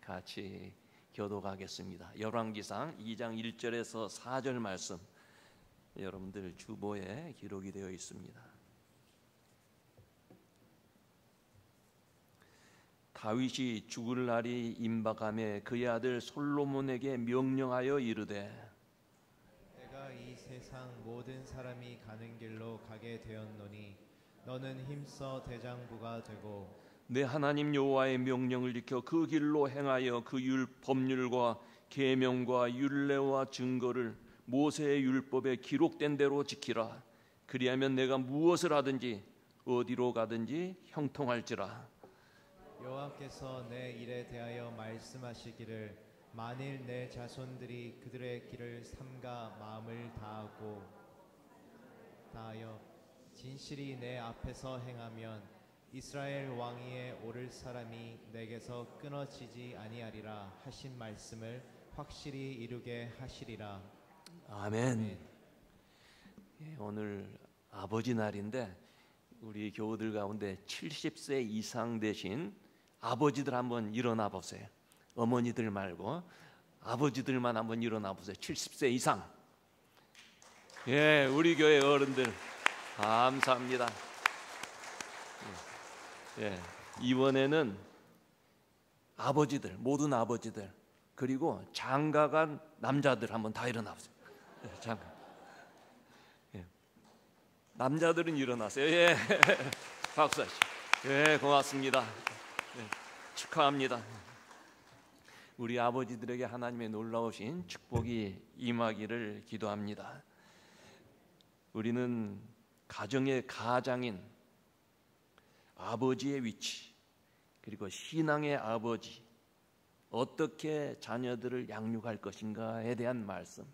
같이 교독하겠습니다. 열왕기상 2장 1절에서 4절 말씀 여러분들 주보에 기록이 되어 있습니다. 다윗이 죽을 날이 임박하매 그의 아들 솔로몬에게 명령하여 이르되 내가 이 세상 모든 사람이 가는 길로 가게 되었노니 너는 힘써 대장부가 되고 내 하나님 여호와의 명령을 지켜 그 길로 행하여 그 법률과 계명과 율례와 증거를 모세의 율법에 기록된 대로 지키라. 그리하면 내가 무엇을 하든지 어디로 가든지 형통할지라. 여호와께서 내 일에 대하여 말씀하시기를 만일 내 자손들이 그들의 길을 삼가 마음을 다하여 진실이 내 앞에서 행하면 이스라엘 왕위에 오를 사람이 내게서 끊어지지 아니하리라 하신 말씀을 확실히 이루게 하시리라. 아멘. 오늘 아버지 날인데 우리 교우들 가운데 70세 이상 되신 아버지들 한번 일어나 보세요. 어머니들 말고 아버지들만 한번 일어나 보세요. 70세 이상. 예, 우리 교회 어른들 감사합니다. 예, 이번에는 아버지들, 모든 아버지들, 그리고 장가간 남자들 한번 다 일어나 보세요. 예, 장가. 예. 남자들은 일어나세요. 예. 박수 하시죠. 예, 고맙습니다. 예, 축하합니다. 우리 아버지들에게 하나님의 놀라우신 축복이 임하기를 기도합니다. 우리는 가정의 가장인 아버지의 위치, 그리고 신앙의 아버지, 어떻게 자녀들을 양육할 것인가에 대한 말씀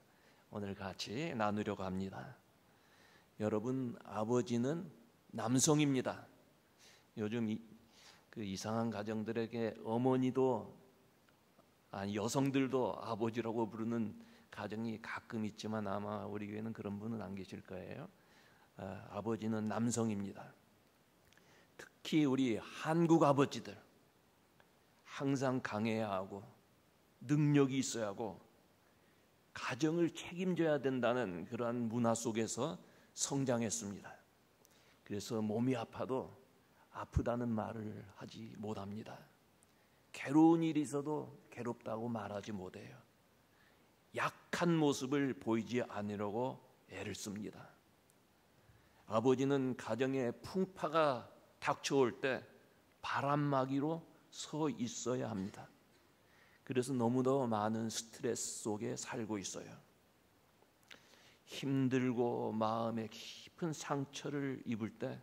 오늘 같이 나누려고 합니다. 여러분, 아버지는 남성입니다. 요즘 그 이상한 가정들에게 어머니도 여성들도 아버지라고 부르는 가정이 가끔 있지만 아마 우리 교회는 그런 분은 안 계실 거예요. 아버지는 남성입니다. 특히 우리 한국 아버지들 항상 강해야 하고 능력이 있어야 하고 가정을 책임져야 된다는 그러한 문화 속에서 성장했습니다. 그래서 몸이 아파도 아프다는 말을 하지 못합니다. 괴로운 일이 있어도 괴롭다고 말하지 못해요. 약한 모습을 보이지 않으려고 애를 씁니다. 아버지는 가정에 풍파가 닥쳐올 때 바람막이로 서 있어야 합니다. 그래서 너무도 많은 스트레스 속에 살고 있어요. 힘들고 마음에 깊은 상처를 입을 때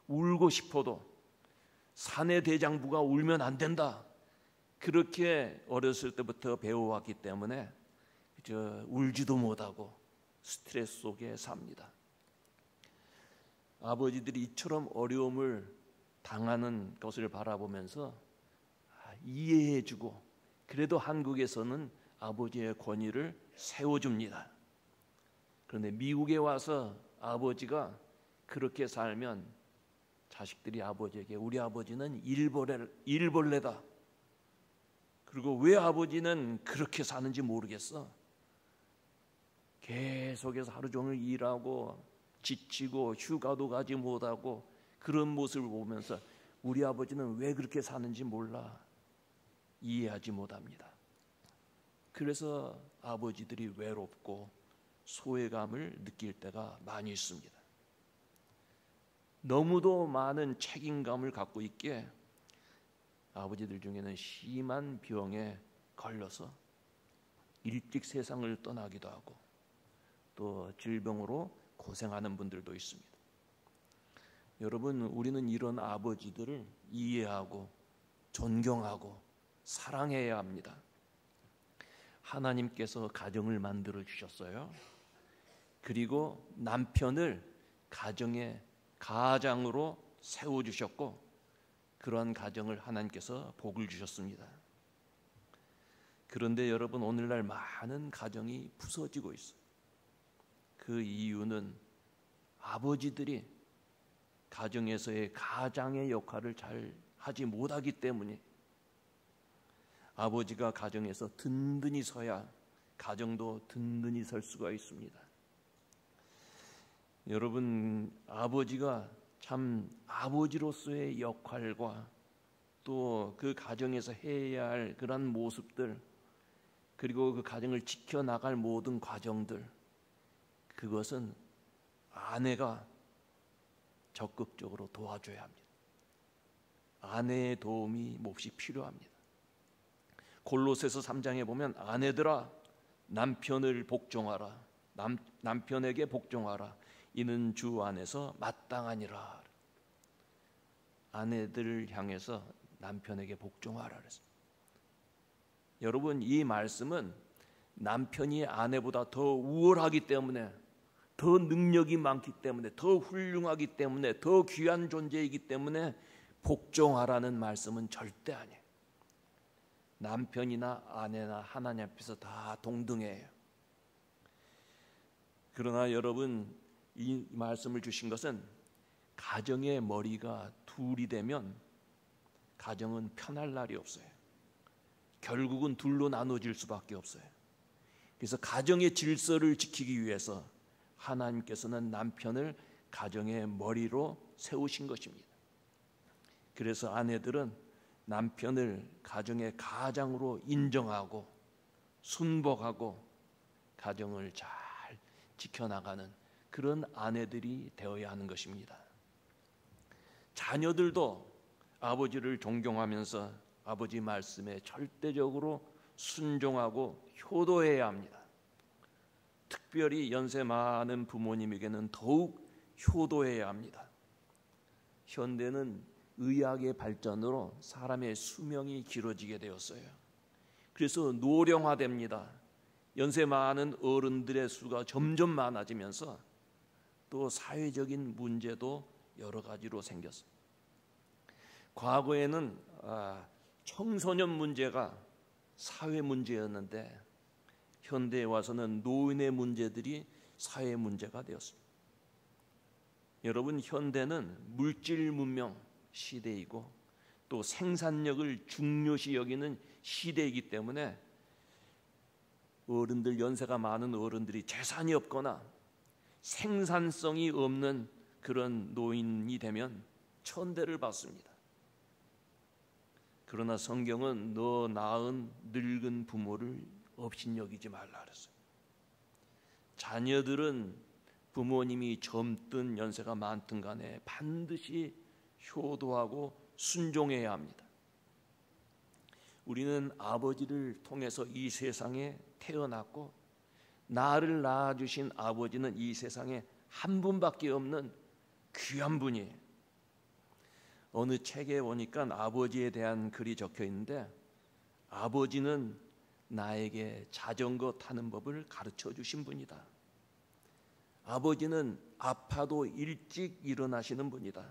울고 싶어도 사내 대장부가 울면 안 된다. 그렇게 어렸을 때부터 배워왔기 때문에 울지도 못하고 스트레스 속에 삽니다. 아버지들이 이처럼 어려움을 당하는 것을 바라보면서 이해해주고 그래도 한국에서는 아버지의 권위를 세워줍니다. 그런데 미국에 와서 아버지가 그렇게 살면 자식들이 아버지에게 우리 아버지는 일벌레다. 그리고 왜 아버지는 그렇게 사는지 모르겠어. 계속해서 하루 종일 일하고 지치고 휴가도 가지 못하고 그런 모습을 보면서 우리 아버지는 왜 그렇게 사는지 몰라. 이해하지 못합니다. 그래서 아버지들이 외롭고 소외감을 느낄 때가 많이 있습니다. 너무도 많은 책임감을 갖고 있기에 아버지들 중에는 심한 병에 걸려서 일찍 세상을 떠나기도 하고 또 질병으로 고생하는 분들도 있습니다. 여러분, 우리는 이런 아버지들을 이해하고 존경하고 사랑해야 합니다. 하나님께서 가정을 만들어 주셨어요. 그리고 남편을 가정의 가장으로 세워주셨고 그러한 가정을 하나님께서 복을 주셨습니다. 그런데 여러분, 오늘날 많은 가정이 부서지고 있어요. 그 이유는 아버지들이 가정에서의 가장의 역할을 잘 하지 못하기 때문에 아버지가 가정에서 든든히 서야 가정도 든든히 설 수가 있습니다. 여러분, 아버지가 참 아버지로서의 역할과 또 그 가정에서 해야 할 그런 모습들, 그리고 그 가정을 지켜나갈 모든 과정들, 그것은 아내가 적극적으로 도와줘야 합니다. 아내의 도움이 몹시 필요합니다. 골로새서 3장에 보면 아내들아 남편을 복종하라. 남편에게 복종하라. 이는 주 안에서 마땅하니라. 아내들을 향해서 남편에게 복종하라 그랬습니다. 여러분, 이 말씀은 남편이 아내보다 더 우월하기 때문에, 더 능력이 많기 때문에, 더 훌륭하기 때문에, 더 귀한 존재이기 때문에 복종하라는 말씀은 절대 아니에요. 남편이나 아내나 하나님 앞에서 다 동등해요. 그러나 여러분, 이 말씀을 주신 것은 가정의 머리가 둘이 되면 가정은 편할 날이 없어요. 결국은 둘로 나눠질 수밖에 없어요. 그래서 가정의 질서를 지키기 위해서 하나님께서는 남편을 가정의 머리로 세우신 것입니다. 그래서 아내들은 남편을 가정의 가장으로 인정하고 순복하고 가정을 잘 지켜나가는 그런 아내들이 되어야 하는 것입니다. 자녀들도 아버지를 존경하면서 아버지 말씀에 절대적으로 순종하고 효도해야 합니다. 특별히 연세 많은 부모님에게는 더욱 효도해야 합니다. 현대는 의학의 발전으로 사람의 수명이 길어지게 되었어요. 그래서 노령화됩니다. 연세 많은 어른들의 수가 점점 많아지면서 또 사회적인 문제도 여러 가지로 생겼어요. 과거에는 청소년 문제가 사회 문제였는데 현대에 와서는 노인의 문제들이 사회 문제가 되었습니다. 여러분, 현대는 물질 문명 시대이고 또 생산력을 중요시 여기는 시대이기 때문에 어른들, 연세가 많은 어른들이 재산이 없거나 생산성이 없는 그런 노인이 되면 천대를 받습니다. 그러나 성경은 너 낳은 늙은 부모를 업신여기지 말라 그랬어요. 자녀들은 부모님이 젊든 연세가 많든 간에 반드시 효도하고 순종해야 합니다. 우리는 아버지를 통해서 이 세상에 태어났고 나를 낳아주신 아버지는 이 세상에 한 분밖에 없는 귀한 분이에요. 어느 책에 보니까 아버지에 대한 글이 적혀 있는데 아버지는 나에게 자전거 타는 법을 가르쳐 주신 분이다. 아버지는 아파도 일찍 일어나시는 분이다.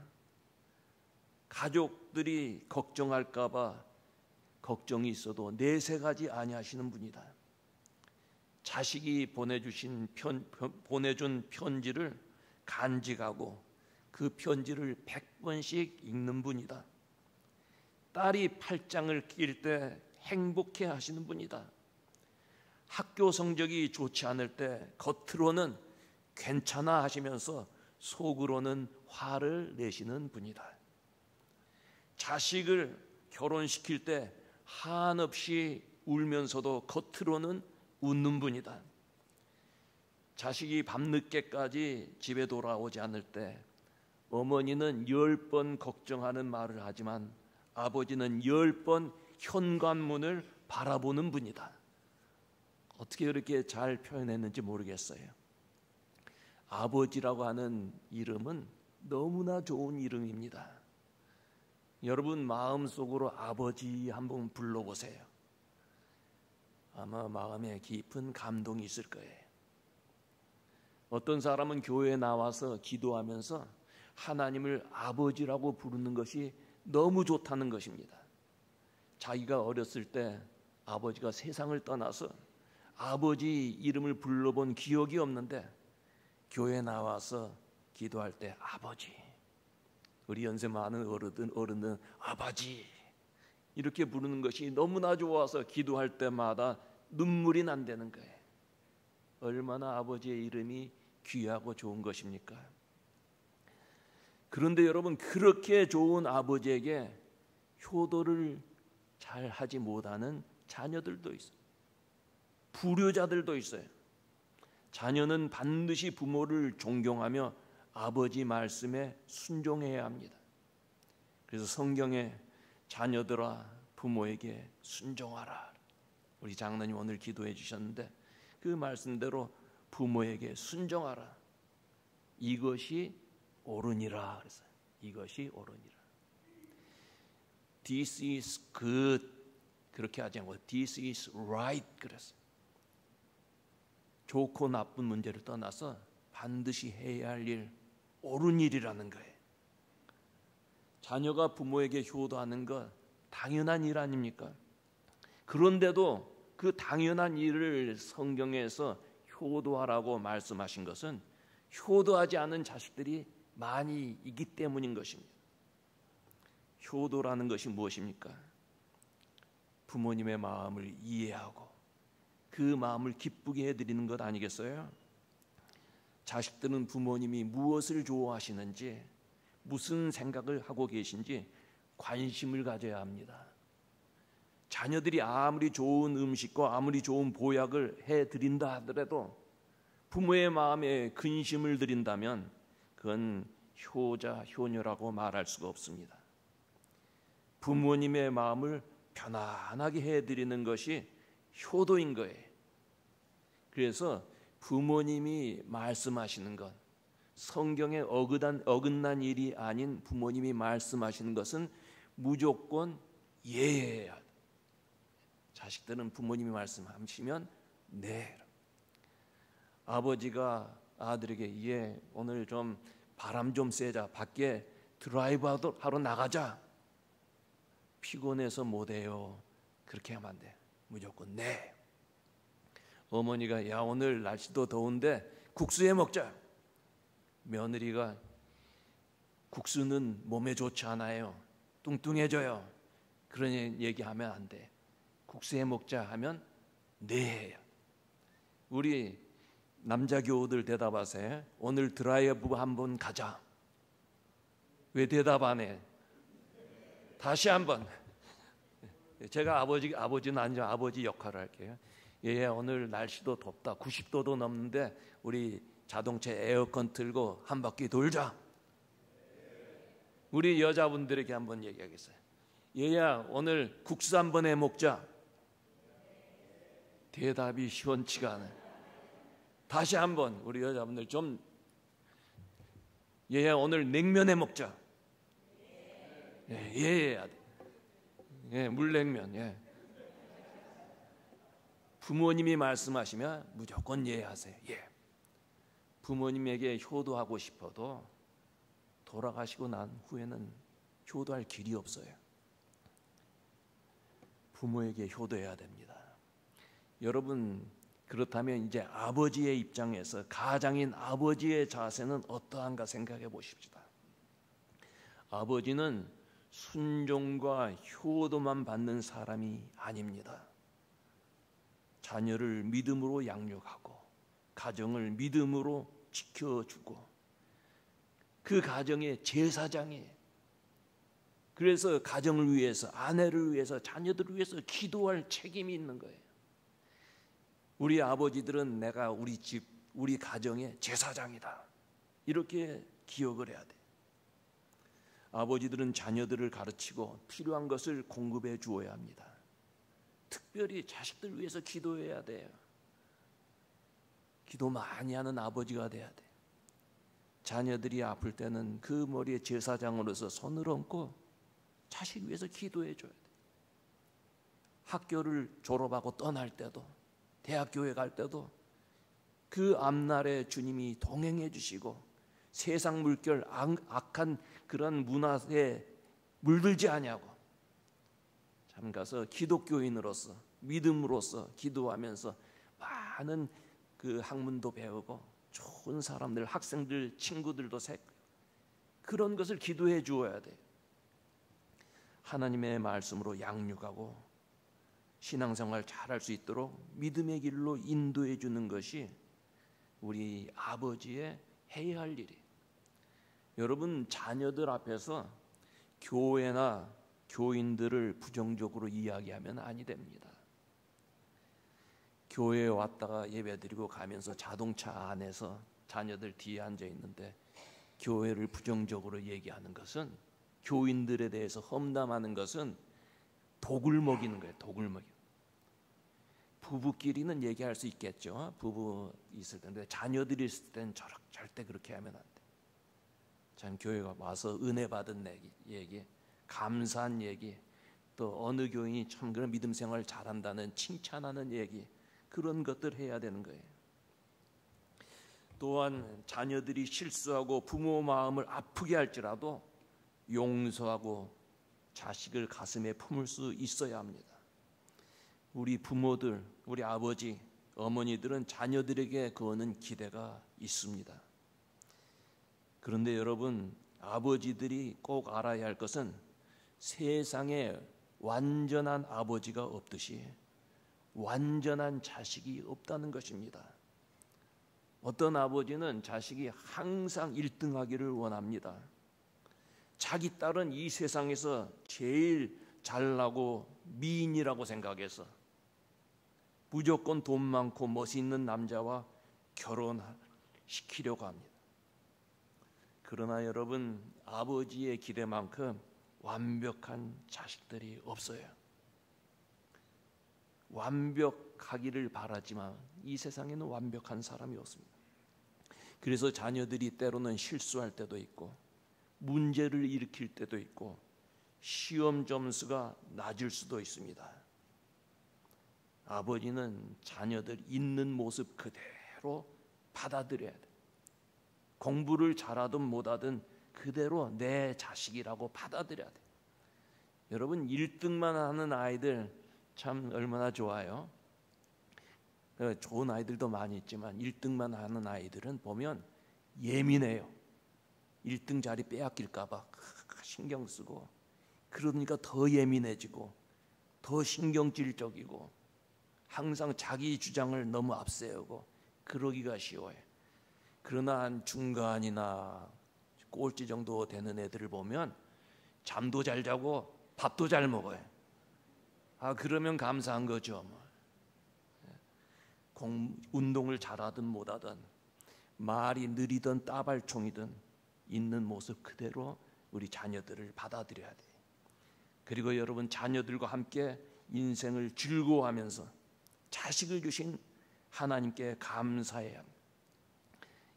가족들이 걱정할까 봐 걱정이 있어도 내색하지 아니하시는 분이다. 자식이 보내준 편지를 간직하고 그 편지를 100번씩 읽는 분이다. 딸이 팔짱을 낄 때 행복해 하시는 분이다. 학교 성적이 좋지 않을 때 겉으로는 괜찮아 하시면서 속으로는 화를 내시는 분이다. 자식을 결혼시킬 때 한없이 울면서도 겉으로는 웃는 분이다. 자식이 밤늦게까지 집에 돌아오지 않을 때 어머니는 10번 걱정하는 말을 하지만 아버지는 10번 현관문을 바라보는 분이다. 어떻게 그렇게 잘 표현했는지 모르겠어요. 아버지라고 하는 이름은 너무나 좋은 이름입니다. 여러분 마음속으로 아버지 한번 불러보세요. 아마 마음에 깊은 감동이 있을 거예요. 어떤 사람은 교회에 나와서 기도하면서 하나님을 아버지라고 부르는 것이 너무 좋다는 것입니다. 자기가 어렸을 때 아버지가 세상을 떠나서 아버지 이름을 불러본 기억이 없는데 교회에 나와서 기도할 때 아버지, 우리 연세 많은 어른은 아버지 이렇게 부르는 것이 너무나 좋아서 기도할 때마다 눈물이 난다는 거예요. 얼마나 아버지의 이름이 귀하고 좋은 것입니까? 그런데 여러분, 그렇게 좋은 아버지에게 효도를 잘 하지 못하는 자녀들도 있어요. 불효자들도 있어요. 자녀는 반드시 부모를 존경하며 아버지 말씀에 순종해야 합니다. 그래서 성경에 자녀들아 부모에게 순종하라. 우리 장로님 오늘 기도해 주셨는데 그 말씀대로 부모에게 순종하라. 이것이 옳으니라 그랬어요. 이것이 옳으니라. This is good 그렇게 하지 않고 This is right 그랬어요. 좋고 나쁜 문제를 떠나서 반드시 해야 할 일, 옳은 일이라는 거예요. 자녀가 부모에게 효도하는 것 당연한 일 아닙니까? 그런데도 그 당연한 일을 성경에서 효도하라고 말씀하신 것은 효도하지 않은 자식들이 많이 있기 때문인 것입니다. 효도라는 것이 무엇입니까? 부모님의 마음을 이해하고 그 마음을 기쁘게 해드리는 것 아니겠어요? 자식들은 부모님이 무엇을 좋아하시는지, 무슨 생각을 하고 계신지 관심을 가져야 합니다. 자녀들이 아무리 좋은 음식과 아무리 좋은 보약을 해드린다 하더라도 부모의 마음에 근심을 드린다면 그건 효자, 효녀라고 말할 수가 없습니다. 부모님의 마음을 편안하게 해드리는 것이 효도인 거예요. 그래서 부모님이 말씀하시는 것, 성경에 어긋난 일이 아닌 부모님이 말씀하시는 것은 무조건 예해야 돼. 자식들은 부모님이 말씀하시면 네. 아버지가 아들에게 오늘 좀 바람 좀 쐬자. 밖에 드라이브 하러 나가자. 피곤해서 못해요. 그렇게 하면 안 돼. 무조건 네. 어머니가 야 오늘 날씨도 더운데 국수 해 먹자. 며느리가 국수는 몸에 좋지 않아요. 뚱뚱해져요. 그런 얘기하면 안 돼. 국수 해 먹자 하면 네. 우리 남자 교우들 대답하세요. 오늘 드라이브 한번 가자. 왜 대답 안 해? 다시 한번. 제가 아버지는 아니죠. 아버지 역할을 할게요. 예, 오늘 날씨도 덥다. 90도도 넘는데 우리 자동차 에어컨 틀고 한 바퀴 돌자. 우리 여자분들에게 한번 얘기하겠어요. 얘야 오늘 국수 한번 해 먹자. 대답이 시원치가 않아요. 다시 한번 우리 여자분들 좀 얘야 오늘 냉면 해 먹자. 예, 물냉면. 예. 부모님이 말씀하시면 무조건 예하세요. 예. 부모님에게 효도하고 싶어도 돌아가시고 난 후에는 효도할 길이 없어요. 부모에게 효도해야 됩니다. 여러분 그렇다면 이제 아버지의 입장에서 가장인 아버지의 자세는 어떠한가 생각해 보십시다. 아버지는 순종과 효도만 받는 사람이 아닙니다. 자녀를 믿음으로 양육하고 가정을 믿음으로 지켜주고 그 가정의 제사장이에요. 그래서 가정을 위해서, 아내를 위해서, 자녀들을 위해서 기도할 책임이 있는 거예요. 우리 아버지들은 내가 우리 집, 우리 가정의 제사장이다. 이렇게 기억을 해야 돼. 아버지들은 자녀들을 가르치고 필요한 것을 공급해 주어야 합니다. 특별히 자식들 위해서 기도해야 돼요. 기도 많이 하는 아버지가 돼야 돼. 자녀들이 아플 때는 그 머리에 제사장으로서 손을 얹고 자식 위해서 기도해 줘야 돼. 학교를 졸업하고 떠날 때도, 대학교에 갈 때도 그 앞날에 주님이 동행해 주시고 세상 물결, 악한 그런 문화에 물들지 아니하고 참 가서 기독교인으로서 믿음으로서 기도하면서 많은 그 학문도 배우고 좋은 사람들, 학생들, 친구들도 생기고 그런 것을 기도해 주어야 돼요. 하나님의 말씀으로 양육하고 신앙생활 잘할 수 있도록 믿음의 길로 인도해 주는 것이 우리 아버지의 해야 할 일이에요. 여러분, 자녀들 앞에서 교회나 교인들을 부정적으로 이야기하면 아니 됩니다. 교회에 왔다가 예배드리고 가면서 자동차 안에서 자녀들 뒤에 앉아 있는데 교회를 부정적으로 얘기하는 것은, 교인들에 대해서 험담하는 것은 독을 먹이는 거예요. 독을 먹여. 부부끼리는 얘기할 수 있겠죠. 부부 있을 텐데 자녀들이 있을 때는 절대 그렇게 하면 안 돼. 참, 교회가 와서 은혜 받은 얘기, 감사한 얘기, 또 어느 교인이 참 그런 믿음 생활 잘한다는 칭찬하는 얘기, 그런 것들 해야 되는 거예요. 또한 자녀들이 실수하고 부모 마음을 아프게 할지라도 용서하고 자식을 가슴에 품을 수 있어야 합니다. 우리 부모들, 우리 아버지, 어머니들은 자녀들에게 거는 기대가 있습니다. 그런데 여러분, 아버지들이 꼭 알아야 할 것은 세상에 완전한 아버지가 없듯이 완전한 자식이 없다는 것입니다. 어떤 아버지는 자식이 항상 1등하기를 원합니다. 자기 딸은 이 세상에서 제일 잘나고 미인이라고 생각해서 무조건 돈 많고 멋있는 남자와 결혼시키려고 합니다. 그러나 여러분, 아버지의 기대만큼 완벽한 자식들이 없어요. 완벽하기를 바라지만 이 세상에는 완벽한 사람이 없습니다. 그래서 자녀들이 때로는 실수할 때도 있고 문제를 일으킬 때도 있고 시험 점수가 낮을 수도 있습니다. 아버지는 자녀들 있는 모습 그대로 받아들여야 돼. 공부를 잘하든 못하든 그대로 내 자식이라고 받아들여야 돼. 여러분, 1등만 하는 아이들 참 얼마나 좋아요. 좋은 아이들도 많이 있지만 1등만 하는 아이들은 보면 예민해요. 1등 자리 빼앗길까 봐 신경 쓰고, 그러니까 더 예민해지고 더 신경질적이고 항상 자기 주장을 너무 앞세우고 그러기가 쉬워요. 그러나 한 중간이나 꼴찌 정도 되는 애들을 보면 잠도 잘 자고 밥도 잘 먹어요. 그러면 감사한 거죠. 운동을 잘하든 못하든 말이 느리든 따발총이든 있는 모습 그대로 우리 자녀들을 받아들여야 돼요. 그리고 여러분, 자녀들과 함께 인생을 즐거워하면서 자식을 주신 하나님께 감사해야 합니다.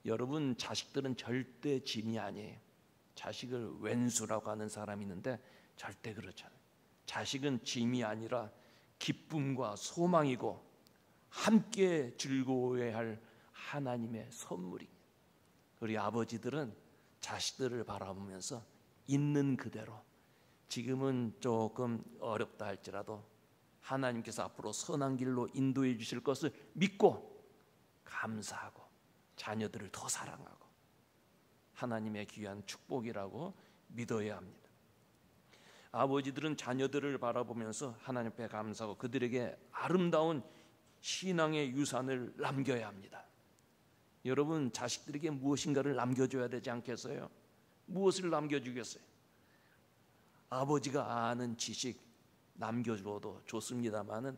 여러분, 자식들은 절대 짐이 아니에요. 자식을 왼수라고 하는 사람이 있는데 절대 그렇지 않아요. 자식은 짐이 아니라 기쁨과 소망이고 함께 즐거워해야 할 하나님의 선물입니다. 우리 아버지들은 자식들을 바라보면서 있는 그대로, 지금은 조금 어렵다 할지라도 하나님께서 앞으로 선한 길로 인도해 주실 것을 믿고 감사하고 자녀들을 더 사랑하고 하나님의 귀한 축복이라고 믿어야 합니다. 아버지들은 자녀들을 바라보면서 하나님 앞에 감사하고 그들에게 아름다운 신앙의 유산을 남겨야 합니다. 여러분, 자식들에게 무엇인가를 남겨줘야 되지 않겠어요? 무엇을 남겨주겠어요? 아버지가 아는 지식 남겨줘도 좋습니다만은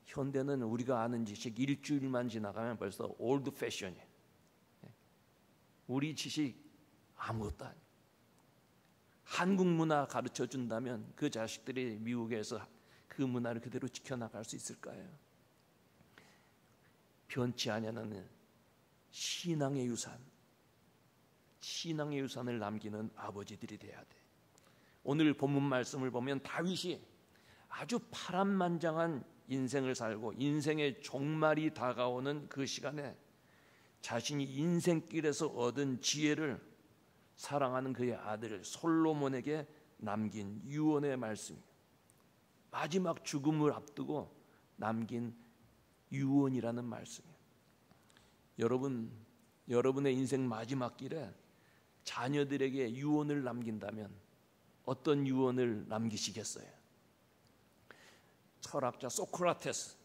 현대는 우리가 아는 지식 일주일만 지나가면 벌써 올드 패션이에요. 우리 지식 아무것도 아니에요. 한국 문화 가르쳐 준다면 그 자식들이 미국에서 그 문화를 그대로 지켜나갈 수 있을까요? 변치 않는 신앙의 유산, 신앙의 유산을 남기는 아버지들이 돼야 돼. 오늘 본문 말씀을 보면 다윗이 아주 파란만장한 인생을 살고 인생의 종말이 다가오는 그 시간에 자신이 인생길에서 얻은 지혜를 사랑하는 그의 아들 솔로몬에게 남긴 유언의 말씀입니다. 마지막 죽음을 앞두고 남긴 유언이라는 말씀이에요. 여러분, 여러분의 인생 마지막 길에 자녀들에게 유언을 남긴다면 어떤 유언을 남기시겠어요? 철학자 소크라테스,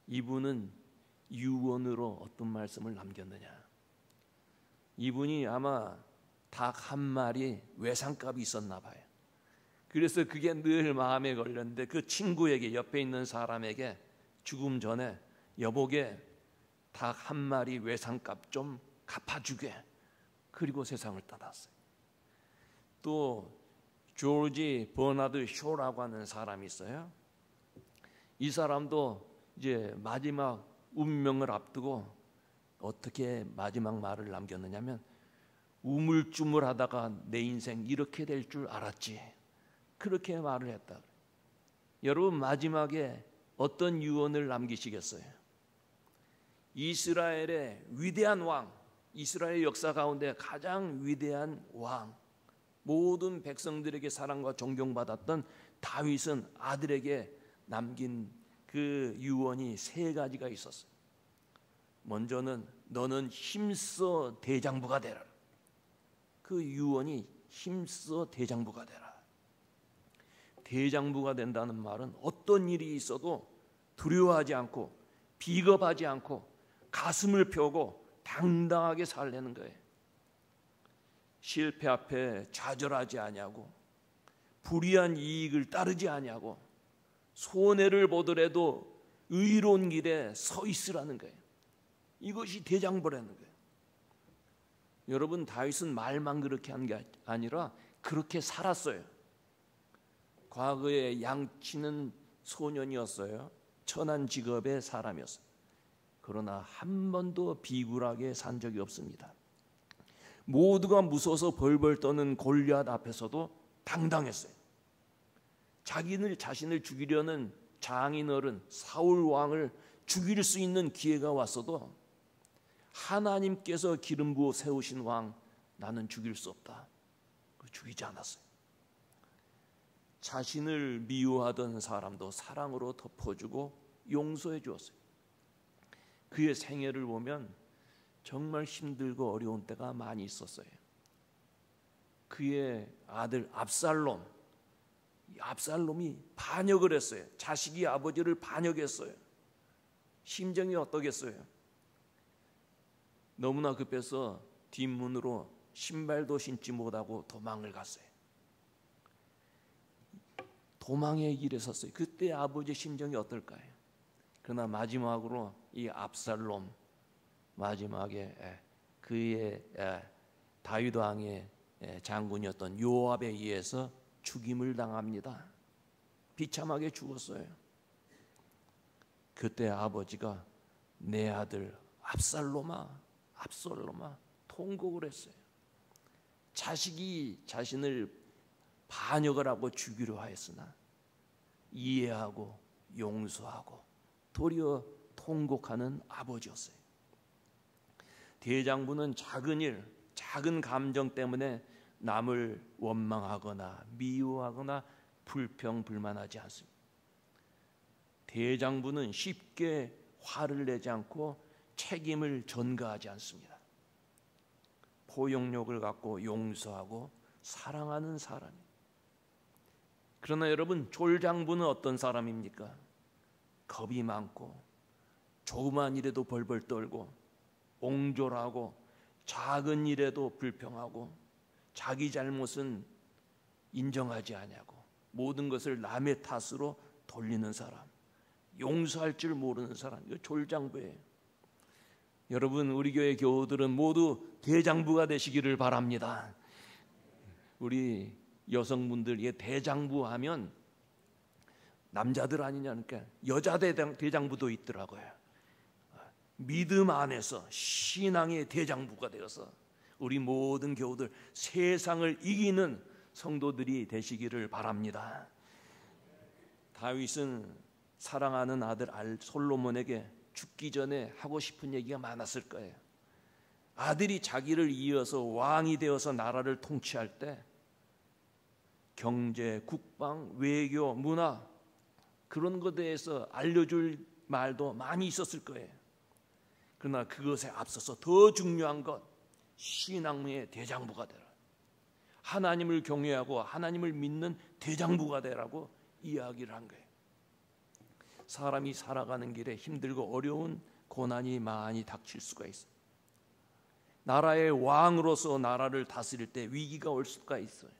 이분은 유언으로 어떤 말씀을 남겼느냐? 이분이 아마 닭 한 마리 외상값이 있었나 봐요. 그래서 그게 늘 마음에 걸렸는데 그 친구에게, 옆에 있는 사람에게 죽음 전에 여보게 닭 한 마리 외상값 좀 갚아주게, 그리고 세상을 떠났어요. 또 조지 버나드 쇼라고 하는 사람이 있어요. 이 사람도 이제 마지막 운명을 앞두고 어떻게 마지막 말을 남겼느냐면, 우물쭈물하다가 내 인생 이렇게 될 줄 알았지, 그렇게 말을 했다. 여러분, 마지막에 어떤 유언을 남기시겠어요? 이스라엘의 위대한 왕, 이스라엘 역사 가운데 가장 위대한 왕, 모든 백성들에게 사랑과 존경받았던 다윗은 아들에게 남긴 그 유언이 세 가지가 있었어요. 먼저는 너는 힘써 대장부가 되라. 그 유언이 힘써 대장부가 되라. 대장부가 된다는 말은 어떤 일이 있어도 두려워하지 않고 비겁하지 않고 가슴을 펴고 당당하게 살려는 거예요. 실패 앞에 좌절하지 아니하고 불의한 이익을 따르지 아니하고 손해를 보더라도 의로운 길에 서 있으라는 거예요. 이것이 대장부라는 거예요. 여러분, 다윗은 말만 그렇게 한 게 아니라 그렇게 살았어요. 과거에 양치는 소년이었어요. 천한 직업의 사람이었어요. 그러나 한 번도 비굴하게 산 적이 없습니다. 모두가 무서워서 벌벌 떠는 골리앗 앞에서도 당당했어요. 자신을 죽이려는 장인어른 사울 왕을 죽일 수 있는 기회가 왔어도 하나님께서 기름 부어 세우신 왕, 나는 죽일 수 없다, 죽이지 않았어요. 자신을 미워하던 사람도 사랑으로 덮어주고 용서해 주었어요. 그의 생애를 보면 정말 힘들고 어려운 때가 많이 있었어요. 그의 아들 압살롬이 반역을 했어요. 자식이 아버지를 반역했어요. 심정이 어떠겠어요? 너무나 급해서 뒷문으로 신발도 신지 못하고 도망을 갔어요. 도망의 길에 섰어요. 그때 아버지의 심정이 어떨까요? 그러나 마지막으로 이 압살롬, 마지막에 그의 다윗 왕의 장군이었던 요압에 의해서 죽임을 당합니다. 비참하게 죽었어요. 그때 아버지가 내 아들 압살롬아 통곡을 했어요. 자식이 자신을 반역을 하고 죽이려 하였으나 이해하고 용서하고 도리어 통곡하는 아버지였어요. 대장부는 작은 일, 작은 감정 때문에 남을 원망하거나 미워하거나 불평불만하지 않습니다. 대장부는 쉽게 화를 내지 않고 책임을 전가하지 않습니다. 포용력을 갖고 용서하고 사랑하는 사람입니다. 그러나 여러분, 졸장부는 어떤 사람입니까? 겁이 많고 조그만 일에도 벌벌 떨고 옹졸하고 작은 일에도 불평하고 자기 잘못은 인정하지 아니하고 모든 것을 남의 탓으로 돌리는 사람, 용서할 줄 모르는 사람, 이거 졸장부예요. 여러분, 우리 교회 교우들은 모두 대장부가 되시기를 바랍니다. 우리 여성분들, 이게 대장부 하면 남자들 아니냐니까 여자 대장부도 있더라고요. 믿음 안에서 신앙의 대장부가 되어서 우리 모든 교우들 세상을 이기는 성도들이 되시기를 바랍니다. 다윗은 사랑하는 아들 솔로몬에게 죽기 전에 하고 싶은 얘기가 많았을 거예요. 아들이 자기를 이어서 왕이 되어서 나라를 통치할 때 경제, 국방, 외교, 문화 그런 것에 대해서 알려줄 말도 많이 있었을 거예요. 그러나 그것에 앞서서 더 중요한 것, 신앙의 대장부가 되라. 하나님을 경외하고 하나님을 믿는 대장부가 되라고 이야기를 한 거예요. 사람이 살아가는 길에 힘들고 어려운 고난이 많이 닥칠 수가 있어요. 나라의 왕으로서 나라를 다스릴 때 위기가 올 수가 있어요.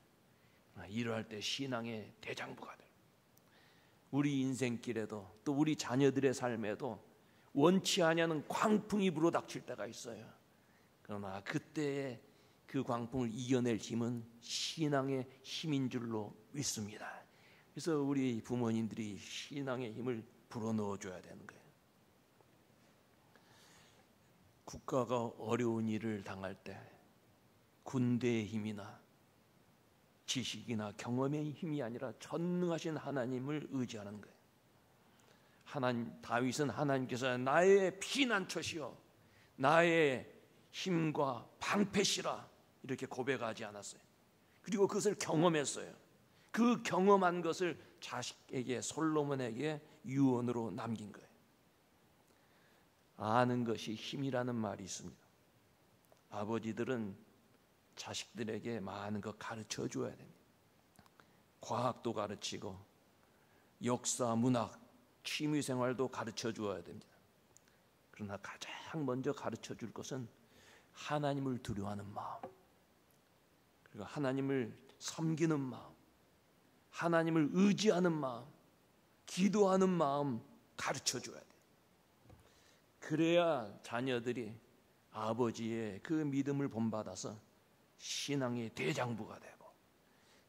이러할 때 신앙의 대장부가 돼요. 우리 인생길에도 또 우리 자녀들의 삶에도 원치 않냐는 광풍이 불어닥칠 때가 있어요. 그러나 그때의 그 광풍을 이겨낼 힘은 신앙의 힘인 줄로 믿습니다. 그래서 우리 부모님들이 신앙의 힘을 불어넣어줘야 되는 거예요. 국가가 어려운 일을 당할 때 군대의 힘이나 지식이나 경험의 힘이 아니라 전능하신 하나님을 의지하는 거예요. 다윗은 하나님께서 나의 피난처시요 나의 힘과 방패시라 이렇게 고백하지 않았어요. 그리고 그것을 경험했어요. 그 경험한 것을 자식에게 솔로몬에게 유언으로 남긴 거예요. 아는 것이 힘이라는 말이 있습니다. 아버지들은 자식들에게 많은 것 가르쳐 줘야 됩니다. 과학도 가르치고 역사, 문학, 취미생활도 가르쳐 줘야 됩니다. 그러나 가장 먼저 가르쳐 줄 것은 하나님을 두려워하는 마음, 그리고 하나님을 섬기는 마음, 하나님을 의지하는 마음, 기도하는 마음 가르쳐 줘야 돼요. 그래야 자녀들이 아버지의 그 믿음을 본받아서 신앙의 대장부가 되고,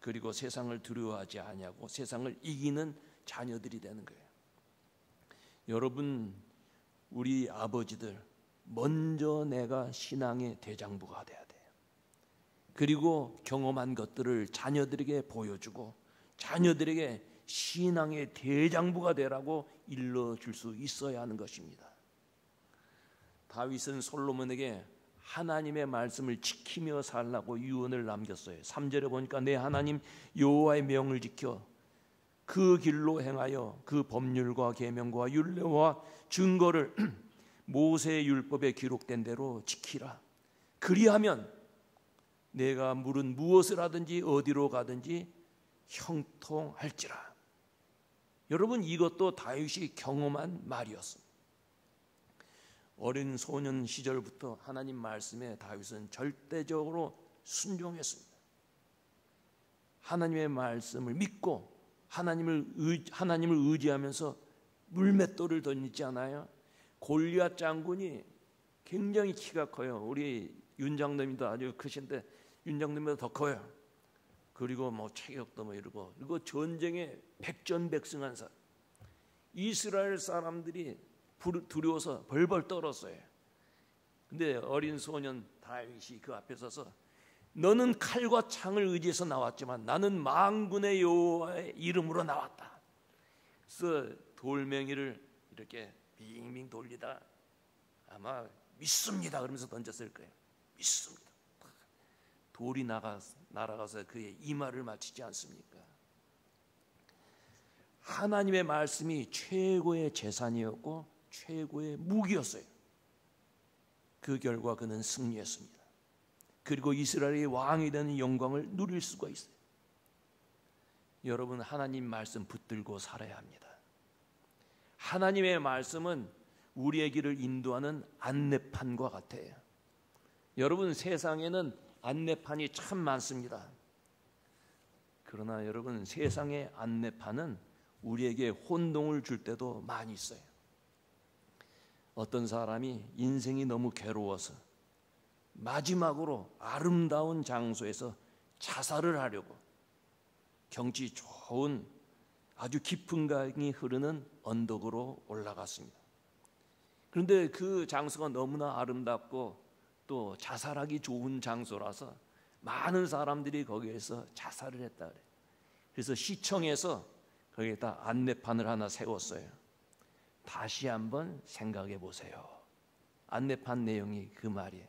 그리고 세상을 두려워하지 아니하고 세상을 이기는 자녀들이 되는 거예요. 여러분, 우리 아버지들 먼저 내가 신앙의 대장부가 돼야 돼요. 그리고 경험한 것들을 자녀들에게 보여주고 자녀들에게 신앙의 대장부가 되라고 일러줄 수 있어야 하는 것입니다. 다윗은 솔로몬에게 하나님의 말씀을 지키며 살라고 유언을 남겼어요. 3절에 보니까 내 하나님 여호와의 명을 지켜 그 길로 행하여 그 법률과 계명과 율례와 증거를 모세의 율법에 기록된 대로 지키라. 그리하면 내가 물은 무엇을 하든지 어디로 가든지 형통할지라. 여러분, 이것도 다윗이 경험한 말이었습니다. 어린 소년 시절부터 하나님 말씀에 다윗은 절대적으로 순종했습니다. 하나님의 말씀을 믿고 하나님을 의지하면서 물맷돌을 던지지 않아요. 골리앗 장군이 굉장히 키가 커요. 우리 윤장님도 아주 크신데 윤장님보다 더 커요. 그리고 뭐 체격도 뭐 이러고, 그리고 전쟁에 백전백승한 사람. 이스라엘 사람들이 두려워서 벌벌 떨었어요. 근데 어린 소년 다윗이 그 앞에 서서 너는 칼과 창을 의지해서 나왔지만 나는 만군의 여호와의 이름으로 나왔다. 그래서 돌멩이를 이렇게 빙빙 돌리다 아마 믿습니다 그러면서 던졌을 거예요. 믿습니다. 돌이 날아가서 그의 이마를 맞히지 않습니까? 하나님의 말씀이 최고의 재산이었고 최고의 무기였어요. 그 결과 그는 승리했습니다. 그리고 이스라엘의 왕이 되는 영광을 누릴 수가 있어요. 여러분, 하나님 말씀 붙들고 살아야 합니다. 하나님의 말씀은 우리의 길을 인도하는 안내판과 같아요. 여러분, 세상에는 안내판이 참 많습니다. 그러나 여러분, 세상의 안내판은 우리에게 혼동을 줄 때도 많이 있어요. 어떤 사람이 인생이 너무 괴로워서 마지막으로 아름다운 장소에서 자살을 하려고 경치 좋은 아주 깊은 강이 흐르는 언덕으로 올라갔습니다. 그런데 그 장소가 너무나 아름답고 또 자살하기 좋은 장소라서 많은 사람들이 거기에서 자살을 했다 그래요. 그래서 시청에서 거기에다 안내판을 하나 세웠어요. 다시 한번 생각해 보세요. 안내판 내용이 그 말이에요.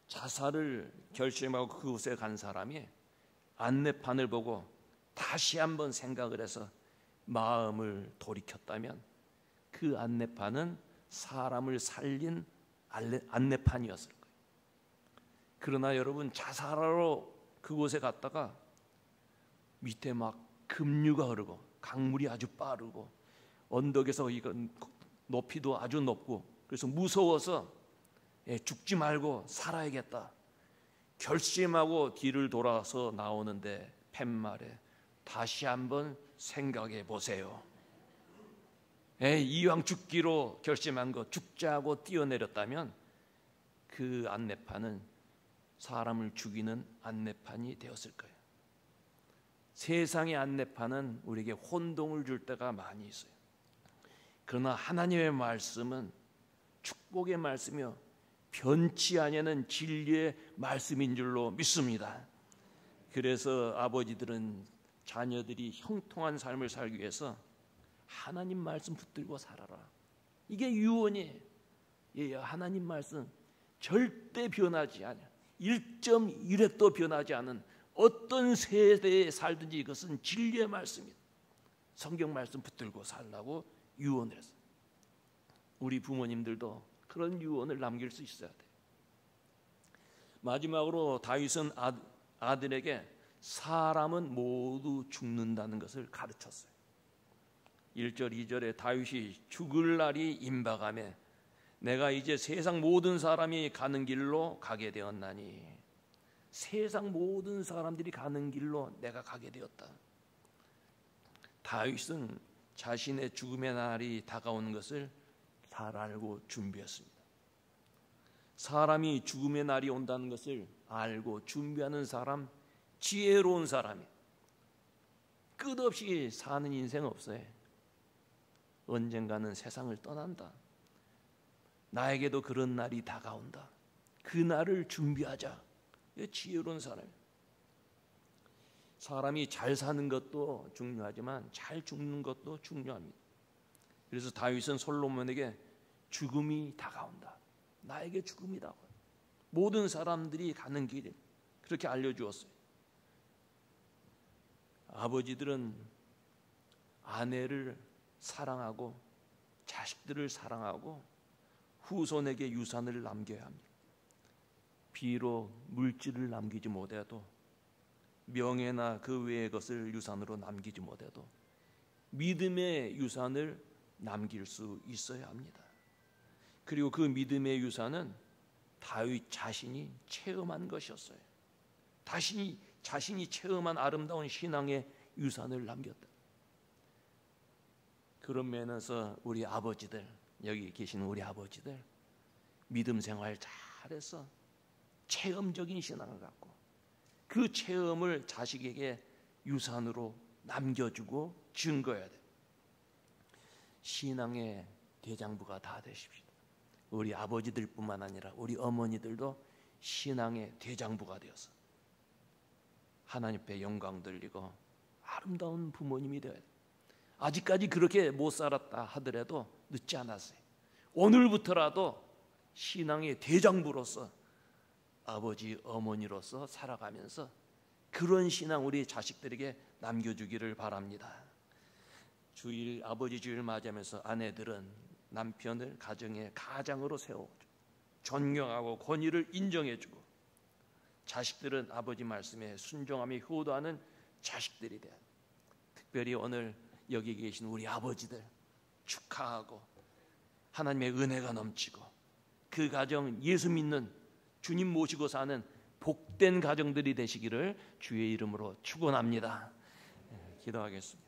자살을 결심하고 그곳에 간 사람이 안내판을 보고 다시 한번 생각을 해서 마음을 돌이켰다면 그 안내판은 사람을 살린 안내판이었을 거예요. 그러나 여러분, 자살하러 그곳에 갔다가 밑에 막 급류가 흐르고 강물이 아주 빠르고 언덕에서 이건 높이도 아주 높고 그래서 무서워서 죽지 말고 살아야겠다 결심하고 뒤를 돌아서 나오는데 팻말에 다시 한번 생각해 보세요. 이왕 죽기로 결심한 거 죽자고 뛰어내렸다면 그 안내판은 사람을 죽이는 안내판이 되었을 거예요. 세상의 안내판은 우리에게 혼동을 줄 때가 많이 있어요. 그러나 하나님의 말씀은 축복의 말씀이요 변치 아니하는 진리의 말씀인 줄로 믿습니다. 그래서 아버지들은 자녀들이 형통한 삶을 살기 위해서 하나님 말씀 붙들고 살아라. 이게 유언이에요. 하나님 말씀 절대 변하지 않아요. 1.1획도 변하지 않은 어떤 세대에 살든지 이것은 진리의 말씀입니다. 성경 말씀 붙들고 살라고 유언을 했어요. 우리 부모님들도 그런 유언을 남길 수 있어야 돼요. 마지막으로 다윗은 아들에게 사람은 모두 죽는다는 것을 가르쳤어요. 1절 2절에 다윗이 죽을 날이 임박하매 내가 이제 세상 모든 사람이 가는 길로 가게 되었나니 세상 모든 사람들이 가는 길로 내가 가게 되었다. 다윗은 자신의 죽음의 날이 다가오는 것을 잘 알고 준비했습니다. 사람이 죽음의 날이 온다는 것을 알고 준비하는 사람, 지혜로운 사람이 끝없이 사는 인생 없어요. 언젠가는 세상을 떠난다. 나에게도 그런 날이 다가온다. 그 날을 준비하자. 지혜로운 사람이에요. 사람이 잘 사는 것도 중요하지만 잘 죽는 것도 중요합니다. 그래서 다윗은 솔로몬에게 죽음이 다가온다. 나에게 죽음이 다가온다. 모든 사람들이 가는 길이 그렇게 알려주었어요. 아버지들은 아내를 사랑하고 자식들을 사랑하고 후손에게 유산을 남겨야 합니다. 비록 물질을 남기지 못해도 명예나 그 외의 것을 유산으로 남기지 못해도 믿음의 유산을 남길 수 있어야 합니다. 그리고 그 믿음의 유산은 다윗 자신이 체험한 것이었어요. 자신이 체험한 아름다운 신앙의 유산을 남겼다. 그런 면에서 우리 아버지들, 여기 계신 우리 아버지들 믿음 생활 잘해서 체험적인 신앙을 갖고 그 체험을 자식에게 유산으로 남겨주고 증거해야 돼요. 신앙의 대장부가 다 되십시오. 우리 아버지들뿐만 아니라 우리 어머니들도 신앙의 대장부가 되어서 하나님 앞에 영광 돌리고 아름다운 부모님이 되어야 돼요. 아직까지 그렇게 못 살았다 하더라도 늦지 않았어요. 오늘부터라도 신앙의 대장부로서 아버지 어머니로서 살아가면서 그런 신앙 우리 자식들에게 남겨주기를 바랍니다. 주일 아버지 주일 맞이하면서 아내들은 남편을 가정의 가장으로 세워 존경하고 권위를 인정해주고 자식들은 아버지 말씀에 순종하며 효도하는 자식들이 돼요. 특별히 오늘 여기 계신 우리 아버지들 축하하고 하나님의 은혜가 넘치고 그 가정 예수 믿는 주님 모시고 사는 복된 가정들이 되시기를 주의 이름으로 축원합니다. 기도하겠습니다.